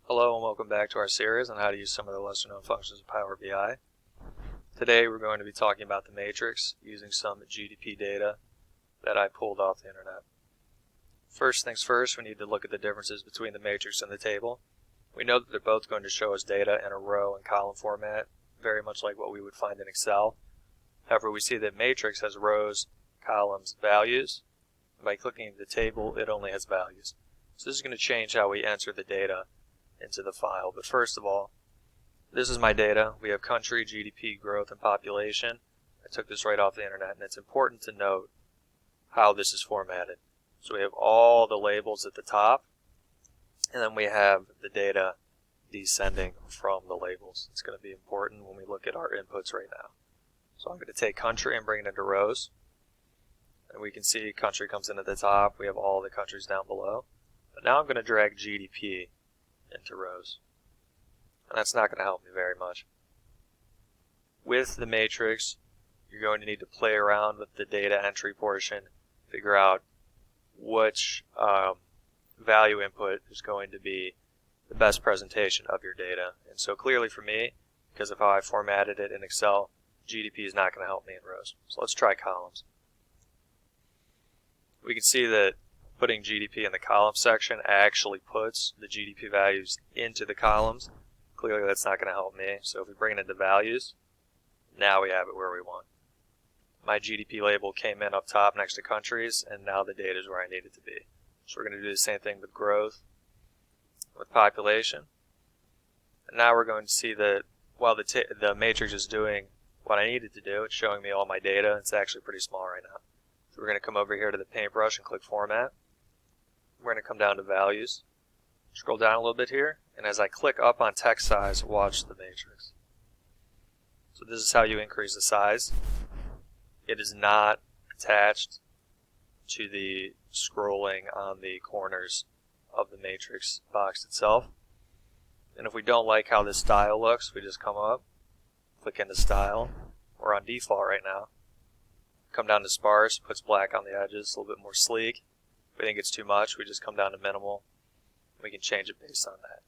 Hello and welcome back to our series on how to use some of the lesser known functions of Power BI. Today we're going to be talking about the matrix using some GDP data that I pulled off the internet. First things first, we need to look at the differences between the matrix and the table. We know that they're both going to show us data in a row and column format, very much like what we would find in Excel. However, we see that matrix has rows, columns, values. By clicking the table, it only has values. So this is going to change how we enter the data into the file. But first of all, this is my data. We have country, GDP, growth, and population. I took this right off the internet, and it's important to note how this is formatted. So we have all the labels at the top, and then we have the data descending from the labels. It's going to be important when we look at our inputs right now. So I'm going to take country and bring it into rows. And we can see country comes in at the top. We have all the countries down below. But now I'm going to drag GDP into rows. And that's not going to help me very much. With the matrix, you're going to need to play around with the data entry portion, figure out which value input is going to be the best presentation of your data. And so clearly for me, because of how I formatted it in Excel, GDP is not going to help me in rows. So let's try columns. We can see that putting GDP in the column section actually puts the GDP values into the columns. Clearly that's not going to help me. So if we bring it into values, now we have it where we want. My GDP label came in up top next to countries, and now the data is where I need it to be. So we're going to do the same thing with growth, with population. And now we're going to see that while the matrix is doing what I need it to do, it's showing me all my data. It's actually pretty small right now. So we're going to come over here to the paintbrush and click Format. We're going to come down to Values, scroll down a little bit here, and as I click up on text size, watch the matrix. So this is how you increase the size. It is not attached to the scrolling on the corners of the matrix box itself. And if we don't like how this style looks, we just come up, click into Style. We're on default right now. Come down to Sparse, puts black on the edges, a little bit more sleek. If we think it's too much, we just come down to Minimal. We can change it based on that.